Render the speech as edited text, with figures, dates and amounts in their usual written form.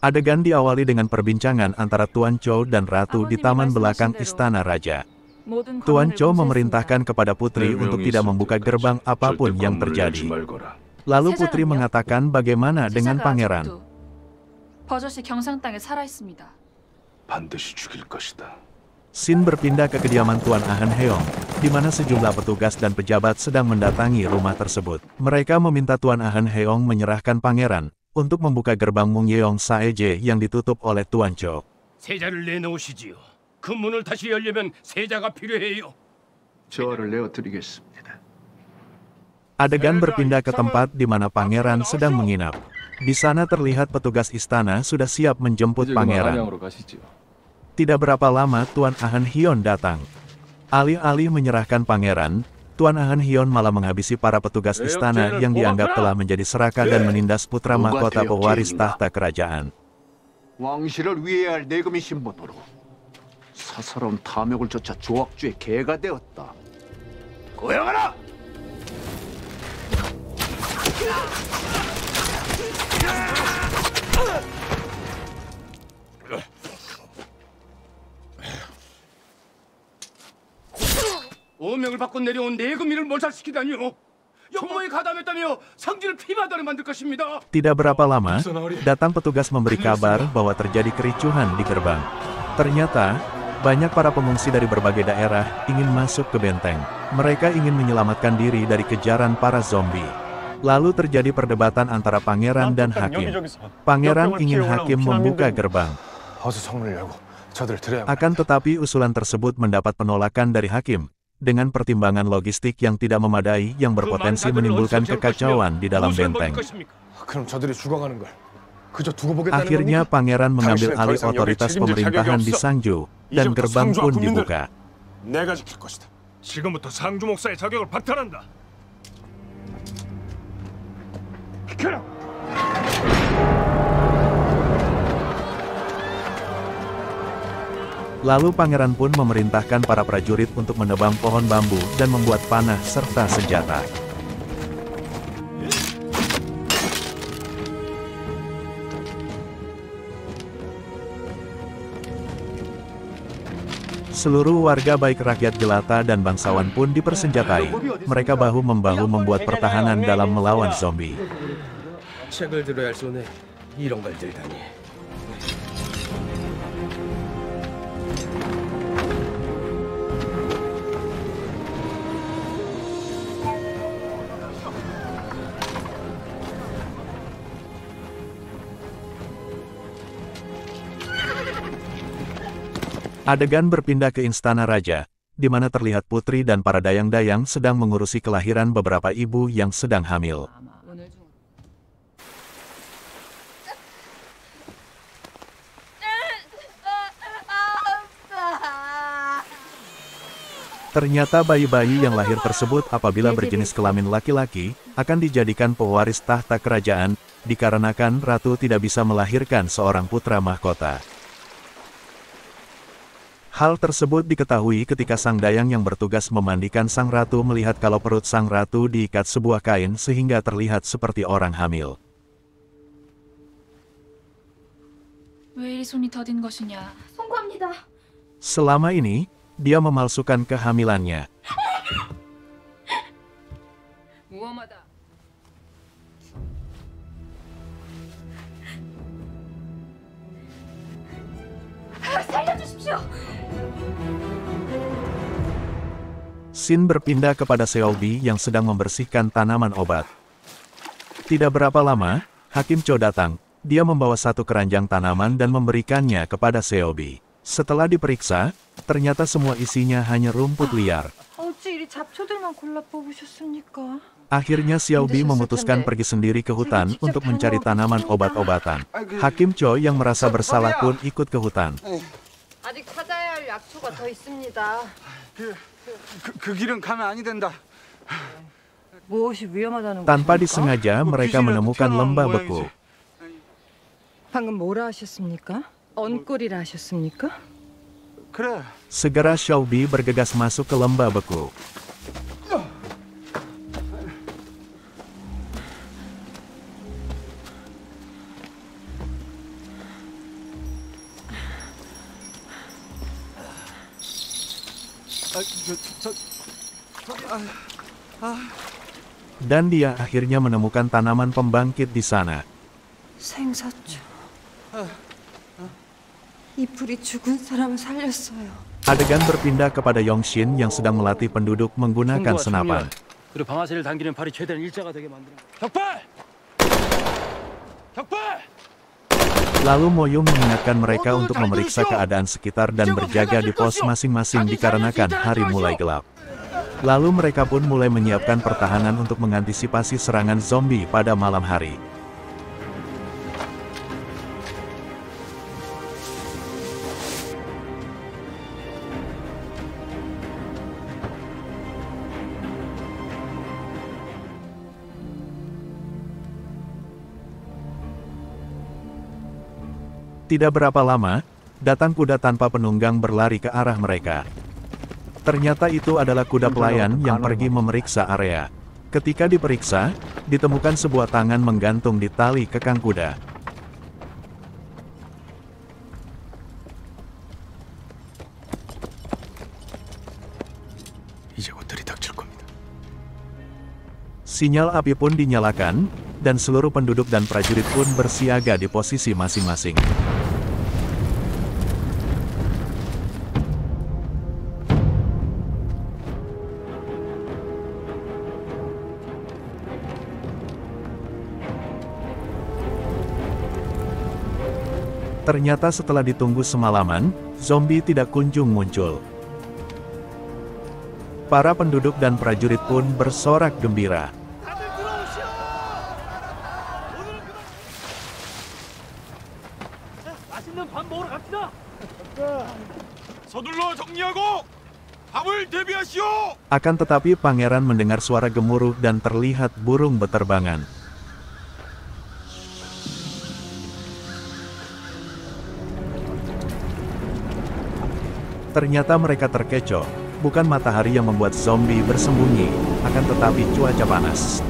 Adegan diawali dengan perbincangan antara Tuan Zhou dan Ratu di taman belakang Istana Raja. Tuan Zhou memerintahkan kepada putri untuk tidak membuka gerbang apapun yang terjadi. Lalu putri mengatakan bagaimana dengan pangeran. Sin berpindah ke kediaman Tuan Ahn Heong, di mana sejumlah petugas dan pejabat sedang mendatangi rumah tersebut. Mereka meminta Tuan Ahn Heong menyerahkan pangeran untuk membuka gerbang Mungyeong Saeje yang ditutup oleh Tuan Zhou. 세자를 내놓으시지요. 그 문을 다시 열려면 세자가 필요해요. 저하를 내어드리겠습니다. Adegan berpindah ke tempat di mana pangeran sedang menginap. Di sana terlihat petugas istana sudah siap menjemput pangeran. Tidak berapa lama Tuan Ahn Hyon datang. Alih-alih menyerahkan pangeran, Tuan Ahn Hyon malah menghabisi para petugas istana yang dianggap telah menjadi serakah dan menindas putra mahkota pewaris tahta kerajaan. 왕실을 위해야 할 내금의 신분으로 사사로운 탐욕을 쫓아 조악주의 개가 되었다. 고용하라! 오명을 받고 내려온 내금이를 몰살시키다니요. 영모에 가담했다며 상지를 피마다로 만들 것입니다. Tidak berapa lama, datang petugas memberi kabar bahwa terjadi kericuhan di gerbang. Ternyata, banyak para pengungsi dari berbagai daerah ingin masuk ke benteng. Mereka ingin menyelamatkan diri dari kejaran para zombie. Lalu terjadi perdebatan antara pangeran dan hakim. Pangeran ingin hakim membuka gerbang. Akan tetapi usulan tersebut mendapat penolakan dari hakim, dengan pertimbangan logistik yang tidak memadai yang berpotensi menimbulkan kekacauan di dalam benteng. Akhirnya pangeran mengambil alih otoritas pemerintahan di Sangju, dan gerbang pun dibuka. 지금부터 상주 목사의 자격을 박탈한다. Lalu pangeran pun memerintahkan para prajurit untuk menebang pohon bambu dan membuat panah serta senjata. Seluruh warga baik rakyat jelata dan bangsawan pun dipersenjatai. Mereka bahu-membahu membuat pertahanan dalam melawan zombie. 책을 들어야 할 손에 이런 걸 들다니. Adegan berpindah ke Istana Raja, di mana terlihat putri dan para dayang-dayang sedang mengurusi kelahiran beberapa ibu yang sedang hamil. Ternyata bayi-bayi yang lahir tersebut apabila berjenis kelamin laki-laki, akan dijadikan pewaris tahta kerajaan, dikarenakan ratu tidak bisa melahirkan seorang putra mahkota. Hal tersebut diketahui ketika sang dayang yang bertugas memandikan sang ratu melihat kalau perut sang ratu diikat sebuah kain sehingga terlihat seperti orang hamil. Selama ini, dia memalsukan kehamilannya. Sin berpindah kepada Seolbi yang sedang membersihkan tanaman obat. Tidak berapa lama, Hakim Cho datang. Dia membawa satu keranjang tanaman dan memberikannya kepada Seolbi. Setelah diperiksa, ternyata semua isinya hanya rumput liar. Akhirnya Xiaobi memutuskan pergi sendiri ke hutan untuk mencari tanaman obat-obatan. Hakim Cho yang merasa bersalah pun ikut ke hutan. 아직 찾아야 할 약초가 더 있습니다. 그 길은 가면 아니 된다. 무엇이 위험하다는 Tanpa disengaja, mereka menemukan lembah beku. 방금 뭐라 하셨습니까? 언꿀이라 하셨습니까? 그래. Segera Xiaobi bergegas masuk ke lembah beku. Dan dia akhirnya menemukan tanaman pembangkit di sana. 생사초. 이 불이 죽은 사람을 살렸어요. Adegan berpindah kepada Yongshin yang sedang melatih penduduk menggunakan senapan. 그리고 방아쇠를 당기는 팔이 최대한 일자가 되게 만드는 거야. 격발! 격발! Lalu Moyo mengingatkan mereka untuk memeriksa keadaan sekitar dan berjaga di pos masing-masing dikarenakan hari mulai gelap. Lalu mereka pun mulai menyiapkan pertahanan untuk mengantisipasi serangan zombie pada malam hari. Tidak berapa lama, datang kuda tanpa penunggang berlari ke arah mereka. Ternyata itu adalah kuda pelayan yang pergi memeriksa area. Ketika diperiksa, ditemukan sebuah tangan menggantung di tali kekang kuda. Sinyal api pun dinyalakan, dan seluruh penduduk dan prajurit pun bersiaga di posisi masing-masing. Ternyata setelah ditunggu semalaman, zombie tidak kunjung muncul. Para penduduk dan prajurit pun bersorak gembira. 맛있는 밥 먹으러 갑시다. 서둘러 정리하고 밥을 대비하시오. Akan tetapi pangeran mendengar suara gemuruh dan terlihat burung beterbangan. Ternyata mereka terkecoh, bukan matahari yang membuat zombie bersembunyi, akan tetapi cuaca panas.